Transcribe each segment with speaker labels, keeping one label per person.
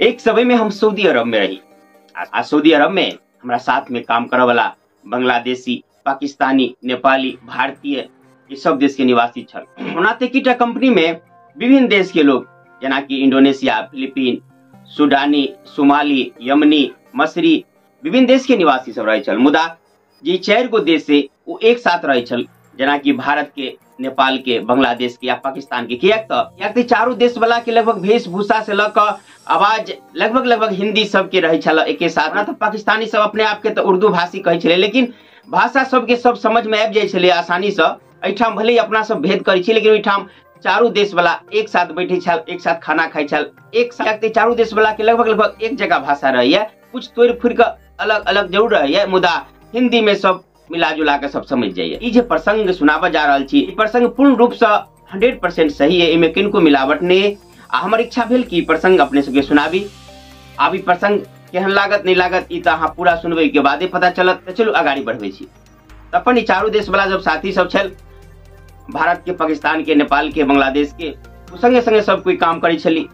Speaker 1: एक समय में हम सऊदी अरब में रही। आ सऊदी अरब में हमारा साथ में काम करे वाला बांग्लादेशी, पाकिस्तानी, नेपाली, भारतीय ये सब देश के निवासी छल। ओनाते कीटा कंपनी में विभिन्न देश के लोग जना कि इंडोनेशिया, फिलीपीन, सुडानी, सोमाली, यमनी, मसरी विभिन्न देश के निवासी सब रहे छल। मुदा जे 4 गो देश से वो एक साथ रहे छल, जना कि भारत के, नेपाल के, बांग्लादेश के या पाकिस्तान के। कियाक चारों देश वाला के लगभग वेशभूषा से लक आवाज लगभग हिंदी सब के रहे छल एके साथ। ना तो पाकिस्तानी सब अपने आप के तो उर्दू भाषी कहे छले, लेकिन भाषा सबके सब समझ में आबि जाय छले आसानी से। एठाम भले ही अपना सब भेद करे छी, लेकिन ओइठाम चारों देश वाला एक साथ बैठे छल, एक साथ खाना खाए छल, एक साथ। चारों देश वाला के लगभग एक जगह भाषा रही, कुछ तोड़ फुड़ के अलग अलग जरूर रही, मुदा हिंदी में सब मिला जुला के सब समझ जाइए। ई जे प्रसंग सुनावा जा रहा छी, प्रसंग पूर्ण रूप से 100% सही है, इमे किनको मिलावट नहीं। हमर इच्छा भेल कि प्रसंग अपने सबके सुनाबी। आब ई प्रसंग केहन लागत नहीं लागत ई तो अहाँ पूरा सुनबे के बादे पता चलत। तो चलू आगाड़ी बढ़बे छी। अपन ई चारों देश वाला जब साथी सब छल, भारत के, पाकिस्तान के, नेपाल के, बांग्लादेश के, संगे संगे सब कोई काम करे छली।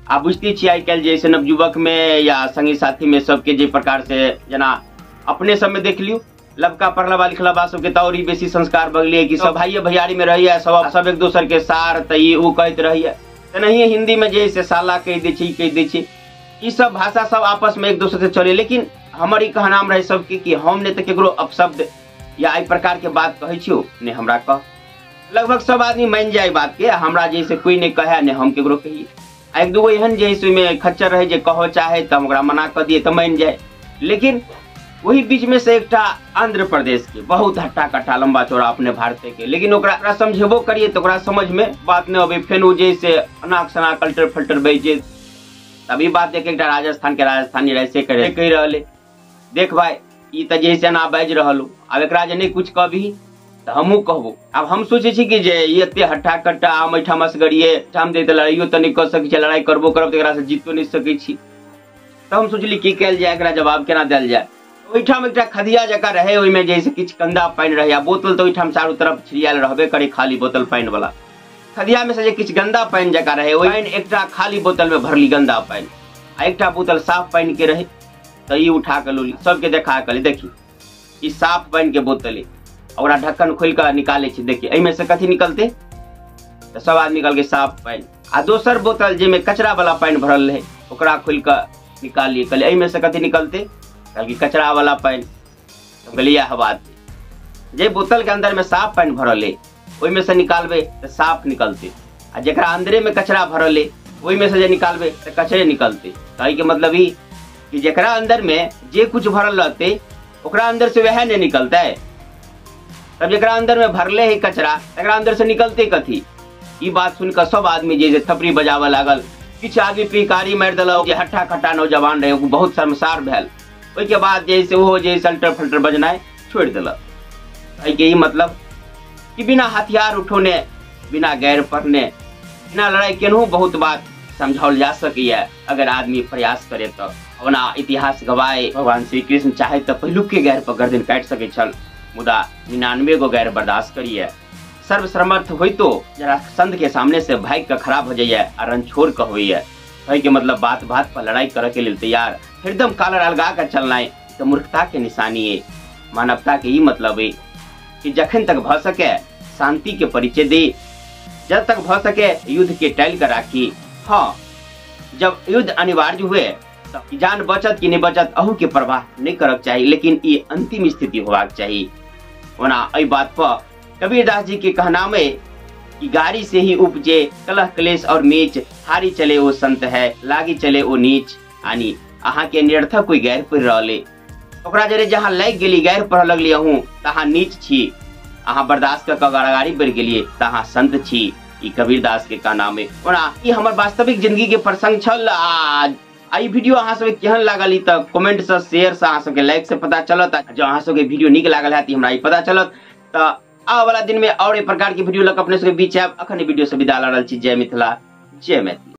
Speaker 1: आप बुझते छी आई काल्हि जैसे नवयुवक में या संगी साथी में सबके जे प्रकार से जना अपने सब में देख लियो, लबका पढ़लबा लिखलबा सबके तो और बेसी संस्कार बगलिए कि सब भाइये भैयारी में रहिए, सब एक दूसर के सार तई उ कहते रहिए। नहीं हिंदी में जे साला कह दे छी, कह दे छी, ई सब भाषा सब आपस में एक दूसरे से चले। लेकिन हमर ई कहनाम रहे सबके कि हम ने तो केकरो अपशब्द या आई प्रकार के बात कहे छियो ने हमरा कह। लगभग सब आदमी मान जाए बात के, हमरा जैसे कोई ने कहे ने हम केकरो कहिए। एक दूगो एहन जैसे में खच्चर रहे जे कहो चाहे तो हम मना कर दिए तो मान जाए। लेकिन वही बीच में से एक आंध्र प्रदेश के बहुत हट्टा कट्टा लंबा चौड़ा अपने भारत के, लेकिन ओकरा समझेबो करिए तो ओकरा समझ में बात नहीं अबे। फेन जैसे अनाक सनाक कल्टर फल्टर बजे तभी बात देख एक राजस्थान के राजस्थानी ऐसे करे कह रहे, देख भाई ई तो जैसे ना बाज रहलू, अब एक नहीं कुछ कभी तो हमू कहबो। अब हम सोचे छी कि जे ये हट्टा कट्टा हम एठाम असगरिए ठाम दे लड़ाइयो तो नहीं कर सकै छी, लड़ाई करबो करब तो एकरा से जीतो नहीं सकै छी। तो हम सोचली की कल जाए, एकरा जवाब केना देल जाए। ओइठाम एक खदिया जगह रहे, ओइमे जैसे किछ गंदा पानी रहे, बोतल तो ओइठाम चारों तरफ छिड़ियाल रहबे करे, खाली बोतल पानी वाला। खदिया में से जे किछ गंदा पानी जगह रहे, ओइ एक खाली बोतल में भरली गंदा पानी, आ एक बोतल साफ पानी के रहे। तो ई उठा के लोली सबके देखा के, देखी ई साफ पानी के बोतल है, ओकरा ढक्कन खोल के निकाले छी, देखिए एहिमे से कथी निकलते, तो सब आदमी निकल के साफ पानी। आ दोसर बोतल जेमे कचरा वाला पानी भरल रहे, ओकरा खोल के निकालिए, कहले एहिमे से कथी निकलते, कि कचरा वाला पानी। तो कहलिए हवा जे बोतल के अंदर में साफ पानी भरल है, ओइमे से निकालबे तो साफ निकलते, आ जेकरा अंदरे में कचरा भरल है ओइमे से जे निकालबे तो कचरे निकलते। कहे के मतलब ई कि जेकरा अंदर में जे कुछ भरल रहते ओकरा अंदर से वह नहीं निकलता है। तब जेकरा अंदर में भरले है कचरा, एकरा अंदर से निकलते कथी। ई बात सुनकर सब आदमी जे थपड़ी बजावे लागल। किछ आदमी पिकारी मार देलक, जे हट्टा कट्टा नौजवान रहे बहुत शर्मसार भेल। के बाद जैसे वो जैसे अल्टर फल्टर बजनाए छोड़ दिलक। यही मतलब कि बिना हथियार उठोने, बिना गैर पढ़ने, बिना लड़ाई केनहू बहुत बात समझाओल जा सके अगर आदमी प्रयास करे तो। ओना इतिहास गवाए भगवान श्री कृष्ण चाहे तो पहलुक के गैर पर गर्दन काट सके छल, मुदा 99 गो गैर बर्दाश्त करिए। सर्वसमर्थ हो तो जरा संत के सामने से भाग का खराब हो जाइए और रन छोड़ कर होइए। कहे के मतलब बात बात पर लड़ाई करे के लिए तैयार, एकदम कालर अलगा कर चलना है तो मूर्खता के निशानी है। मानवता के ही मतलब है कि जखन तक भ सके शांति के परिचय दे, जब तक भ सके युद्ध के टैल कर राखी। हाँ, जब युद्ध अनिवार्य हुए तो जान बचत कि नहीं बचत अहू के प्रवाह नहीं करक चाहिए, लेकिन ये अंतिम स्थिति होबाक चाहिए। वना अई बात पर कबीरदास जी के कहना में कि गाड़ी से ही उपजे कलह क्लेश और मीच, हारी चले वो संत है, लागी चले वो नीच। यानी अहाँ के निरर्थक कोई गैर पढ़ रहे, ओकरा जरे जहाँ लग गेली गैर पढ़ लगली हूँ तहाँ नीच छी, अहाँ बर्दाश्त कर अगाड़ी बढ़ गेलिए तहाँ संत छी। ई कबीरदास के कहना में ओना ई हमर वास्तविक जिंदगी के प्रसंग छल। आई वीडियो अहाँ सब केहन लागल तो कमेंट से, शेयर से, अहाँ सबके लाइक से पता चलत। जो अहाँ सबके वीडियो निक लागल है हमरा ई पता चलत। तो आने वाला दिन में और एक प्रकार की वीडियो लग अपने सबके बीच आब। अखन वीडियो से विदा ल रहल छी। जय मिथिला, जय मैथिली।